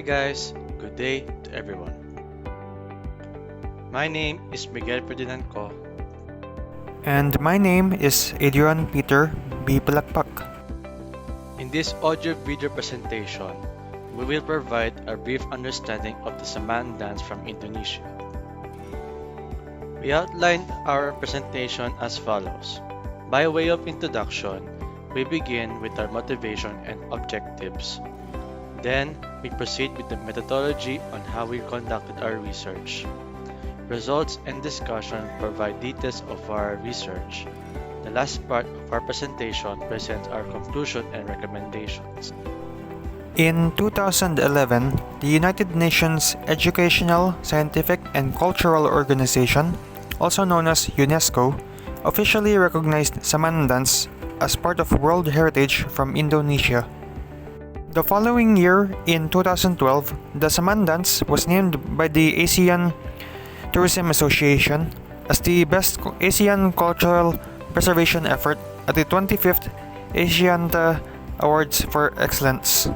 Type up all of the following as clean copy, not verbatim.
guys, good day to everyone. My name is Miguel Ferdinand C. And my name is Adrion Peter B. Palacpac. In this audio-video presentation, we will provide a brief understanding of the Saman dance from Indonesia. We outlined our presentation as follows. By way of introduction, we begin with our motivation and objectives. Then, we proceed with the methodology on how we conducted our research. Results and discussion provide details of our research. The last part of our presentation presents our conclusion and recommendations. In 2011, the United Nations Educational, Scientific and Cultural Organization, also known as UNESCO, officially recognized Saman dance as part of World Heritage from Indonesia. The following year, in 2012, the Saman dance was named by the ASEAN Tourism Association as the best Asian cultural preservation effort at the 25th Asianta Awards for Excellence.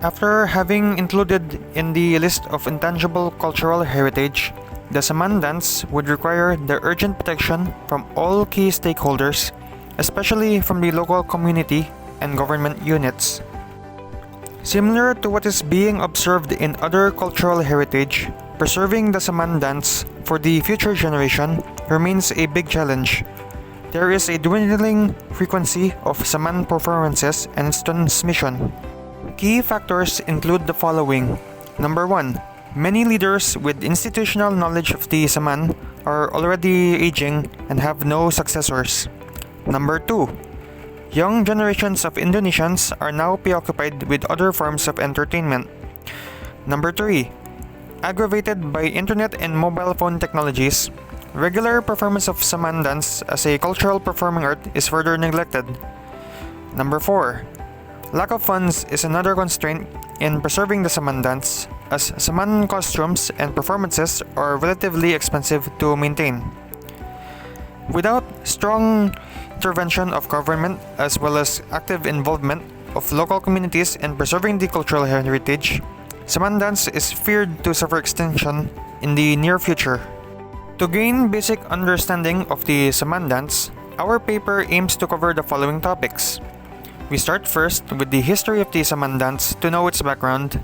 After having included in the list of intangible cultural heritage, the Saman dance would require the urgent protection from all key stakeholders, especially from the local community and government units. Similar to what is being observed in other cultural heritage, preserving the Saman dance for the future generation remains a big challenge. There is a dwindling frequency of Saman performances and its transmission. Key factors include the following. Number 1. Many leaders with institutional knowledge of the Saman are already aging and have no successors. Number 2. Young generations of Indonesians are now preoccupied with other forms of entertainment. Number 3. Aggravated by internet and mobile phone technologies, regular performance of Saman dance as a cultural performing art is further neglected. Number 4. Lack of funds is another constraint in preserving the Saman dance, as Saman costumes and performances are relatively expensive to maintain. Without strong intervention of government as well as active involvement of local communities in preserving the cultural heritage, Saman dance is feared to suffer extinction in the near future. To gain basic understanding of the Saman dance, our paper aims to cover the following topics. We start first with the history of the Saman dance to know its background.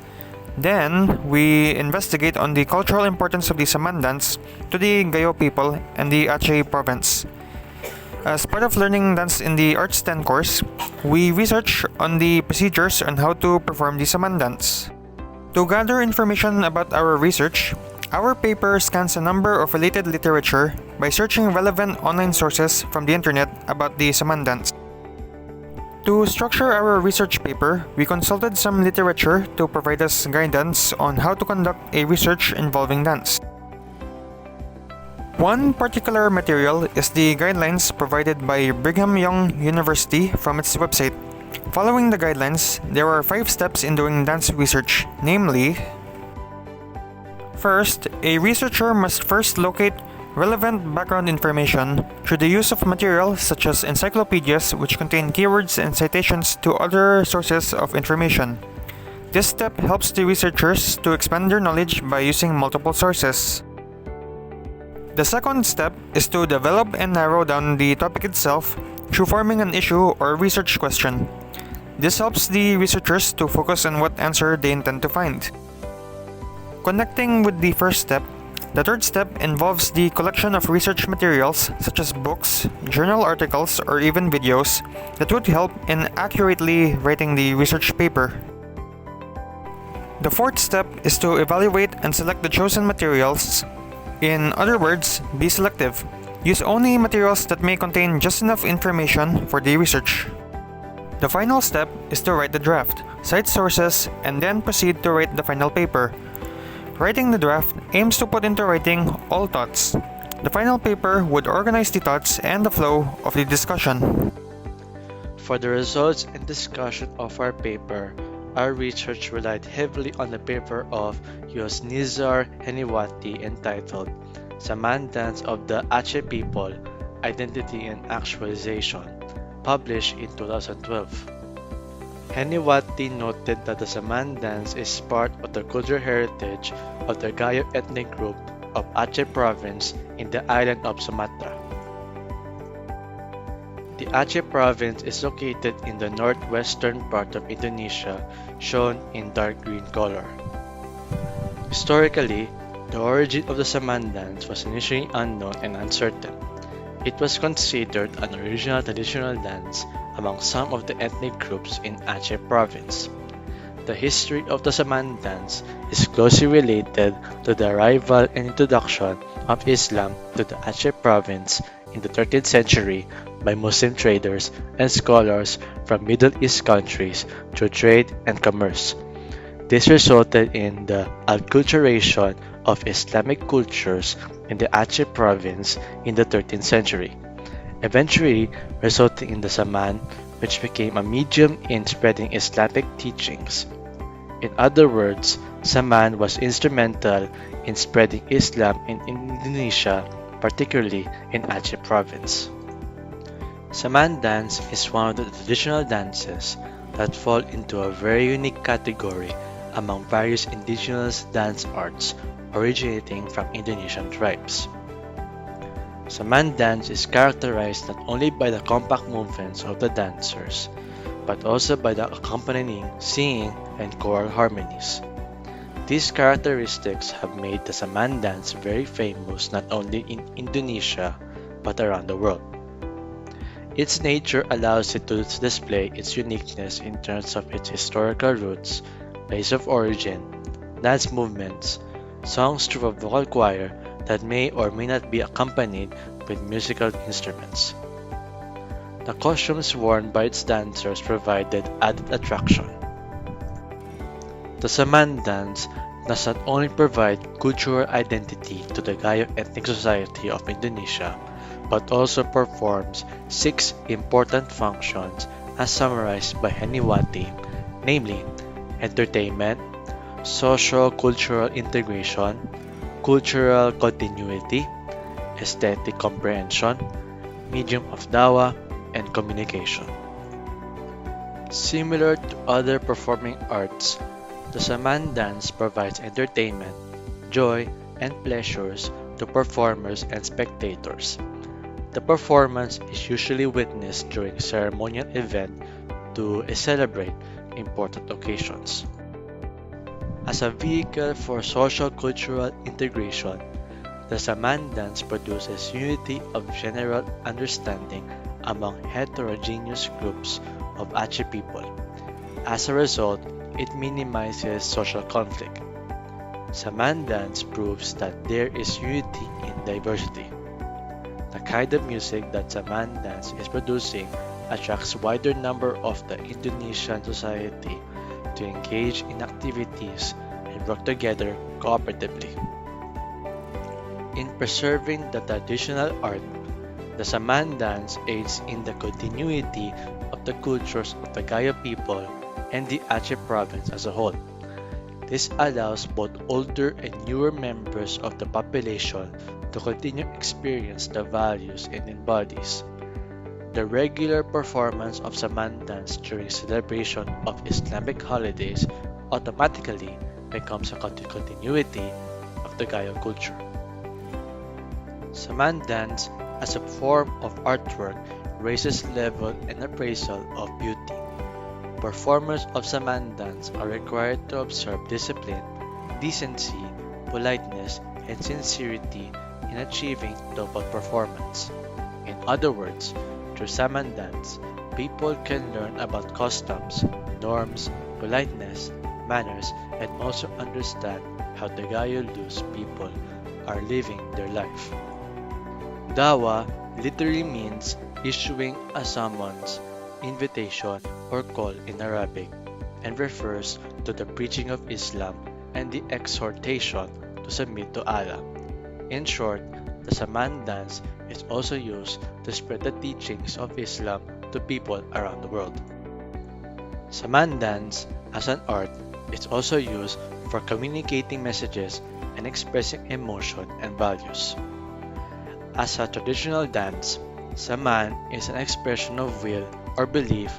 Then, we investigate on the cultural importance of the Saman dance to the Gayo people and the Aceh province. As part of learning dance in the Arts 10 course, we research on the procedures on how to perform the Saman dance. To gather information about our research, our paper scans a number of related literature by searching relevant online sources from the internet about the Saman dance. To structure our research paper, we consulted some literature to provide us guidance on how to conduct a research involving dance. One particular material is the guidelines provided by Brigham Young University from its website. Following the guidelines, there are 5 steps in doing dance research, namely: First, a researcher must first locate relevant background information through the use of materials such as encyclopedias which contain keywords and citations to other sources of information. This step helps the researchers to expand their knowledge by using multiple sources. The second step is to develop and narrow down the topic itself through forming an issue or research question. This helps the researchers to focus on what answer they intend to find. Connecting with the first step, the third step involves the collection of research materials such as books, journal articles, or even videos that would help in accurately writing the research paper. The fourth step is to evaluate and select the chosen materials. In other words, be selective. Use only materials that may contain just enough information for the research. The final step is to write the draft, cite sources, and then proceed to write the final paper. Writing the draft aims to put into writing all thoughts. The final paper would organize the thoughts and the flow of the discussion. For the results and discussion of our paper, our research relied heavily on the paper of Yosnizar Heniwati entitled Saman Dance of the Aceh People, Identity and Actualization, published in 2012. Heniwati noted that the Saman dance is part of the cultural heritage of the Gayo ethnic group of Aceh province in the island of Sumatra. The Aceh province is located in the northwestern part of Indonesia, shown in dark green color. Historically, the origin of the Saman dance was initially unknown and uncertain. It was considered an original traditional dance among some of the ethnic groups in Aceh province. The history of the Saman dance is closely related to the arrival and introduction of Islam to the Aceh province in the 13th century by Muslim traders and scholars from Middle East countries through trade and commerce. This resulted in the acculturation of Islamic cultures in the Aceh province in the 13th century, eventually resulting in the Saman, which became a medium in spreading Islamic teachings. In other words, Saman was instrumental in spreading Islam in Indonesia, particularly in Aceh province. Saman dance is one of the traditional dances that fall into a very unique category among various indigenous dance arts originating from Indonesian tribes. Saman dance is characterized not only by the compact movements of the dancers, but also by the accompanying singing and choral harmonies. These characteristics have made the Saman dance very famous not only in Indonesia, but around the world. Its nature allows it to display its uniqueness in terms of its historical roots, place of origin, dance movements, songs through a vocal choir that may or may not be accompanied with musical instruments. The costumes worn by its dancers provided added attraction. The Saman dance does not only provide cultural identity to the Gayo ethnic society of Indonesia, but also performs 6 important functions as summarized by Heniwati, namely entertainment, socio-cultural integration, cultural continuity, aesthetic comprehension, medium of dawa, and communication. Similar to other performing arts, the Saman dance provides entertainment, joy, and pleasures to performers and spectators. The performance is usually witnessed during a ceremonial event to celebrate important occasions. As a vehicle for social-cultural integration, the Saman dance produces unity of general understanding among heterogeneous groups of Aceh people. As a result, it minimizes social conflict. Saman dance proves that there is unity in diversity. The kind of music that Saman dance is producing attracts a wider number of the Indonesian society to engage in activities and work together cooperatively. In preserving the traditional art, the Saman dance aids in the continuity of the cultures of the Gayo people and the Aceh province as a whole. This allows both older and newer members of the population to continue experience the values it embodies. The regular performance of Saman dance during celebration of Islamic holidays automatically becomes a continuity of the Gayo culture. Saman dance as a form of artwork raises level and appraisal of beauty. Performers of Saman dance are required to observe discipline, decency, politeness, and sincerity in achieving noble performance. In other words, through Saman dance, people can learn about customs, norms, politeness, manners, and also understand how the Gayo-Luz people are living their life. Dawa literally means issuing a summons, invitation, or call in Arabic, and refers to the preaching of Islam and the exhortation to submit to Allah. In short, the Saman dance is also used to spread the teachings of Islam to people around the world. Saman dance, as an art, is also used for communicating messages and expressing emotion and values. As a traditional dance, Saman is an expression of will or belief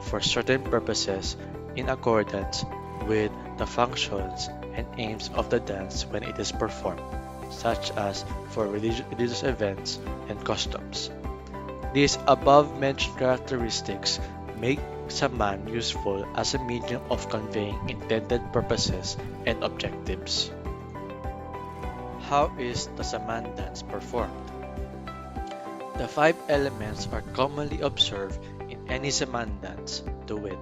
for certain purposes in accordance with the functions and aims of the dance when it is performed, such as for religious events and customs. These above-mentioned characteristics make Saman useful as a medium of conveying intended purposes and objectives. How is the Saman dance performed? The five elements are commonly observed in any Saman dance, to wit: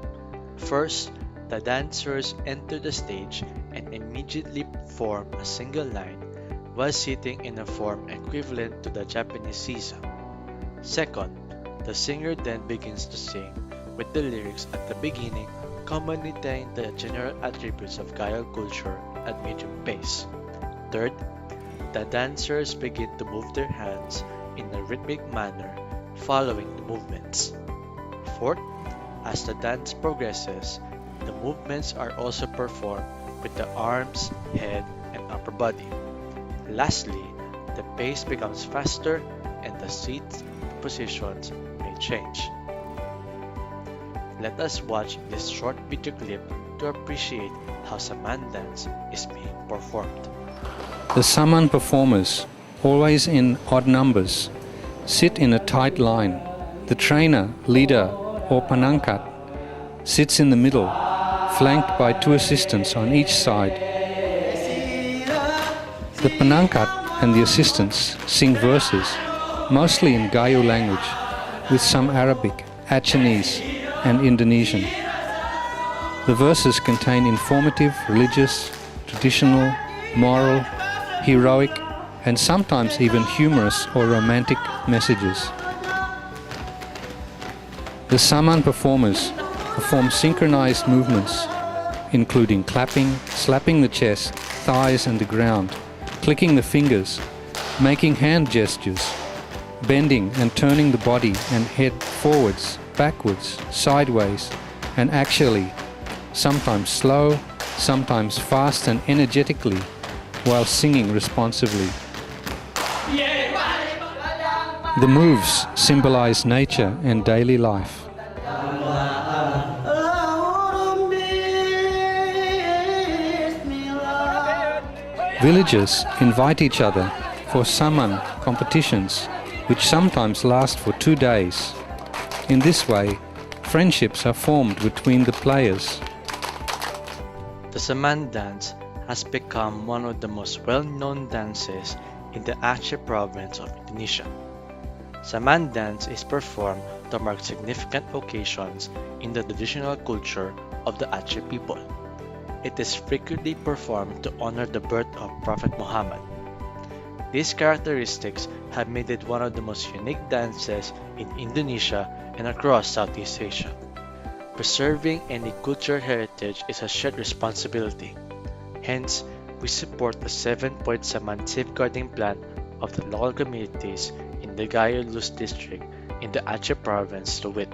first, the dancers enter the stage and immediately form a single line while sitting in a form equivalent to the Japanese seiza. Second, the singer then begins to sing with the lyrics at the beginning, communicating the general attributes of Gayo culture at medium pace. Third, the dancers begin to move their hands in a rhythmic manner, following the movements. Fourth, as the dance progresses, the movements are also performed with the arms, head, and upper body. Lastly, the pace becomes faster and the seat positions may change. Let us watch this short video clip to appreciate how Saman dance is being performed. The Saman performers, always in odd numbers, sit in a tight line. The trainer, leader, or panangkat sits in the middle, flanked by two assistants on each side. The panangkat and the assistants sing verses, mostly in Gayo language, with some Arabic, Achinese, and Indonesian. The verses contain informative, religious, traditional, moral, heroic, and sometimes even humorous or romantic messages. The Saman performers perform synchronized movements, including clapping, slapping the chest, thighs and the ground, clicking the fingers, making hand gestures, bending and turning the body and head forwards, backwards, sideways, and actually, sometimes slow, sometimes fast and energetically, while singing responsively. The moves symbolize nature and daily life. Villagers invite each other for Saman competitions, which sometimes last for 2 days. In this way, friendships are formed between the players. The Saman dance has become one of the most well-known dances in the Aceh province of Indonesia. Saman dance is performed to mark significant occasions in the traditional culture of the Aceh people. It is frequently performed to honor the birth of Prophet Muhammad. These characteristics have made it one of the most unique dances in Indonesia and across Southeast Asia. Preserving any cultural heritage is a shared responsibility. Hence, we support the 7-point Saman safeguarding plan of the local communities in the Gayo district in the Aceh province, to wit: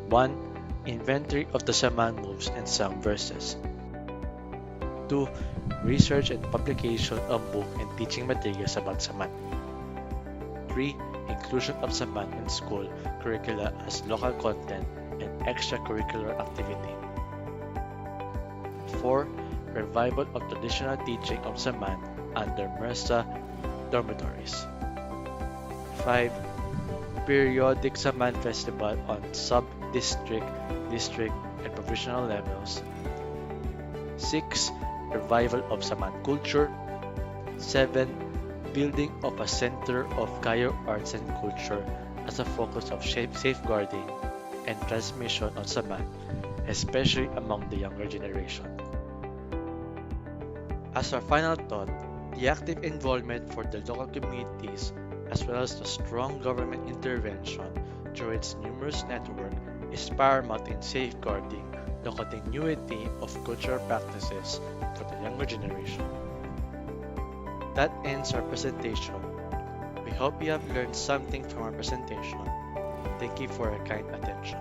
1. Inventory of the Saman moves and song verses. 2. Research and publication of book and teaching materials about Saman. 3. Inclusion of Saman in school curricula as local content and extracurricular activity. 4. Revival of traditional teaching of Saman under Mersa dormitories. 5. Periodic Saman festival on sub-district, district, and provincial levels. 6. Revival of Saman culture. 7. Building of a center of Gayo arts and culture as a focus of safeguarding and transmission of Saman, especially among the younger generation. As our final thought, the active involvement for the local communities as well as the strong government intervention through its numerous network is paramount in safeguarding the continuity of cultural practices for the younger generation. That ends our presentation. We hope you have learned something from our presentation. Thank you for your kind attention.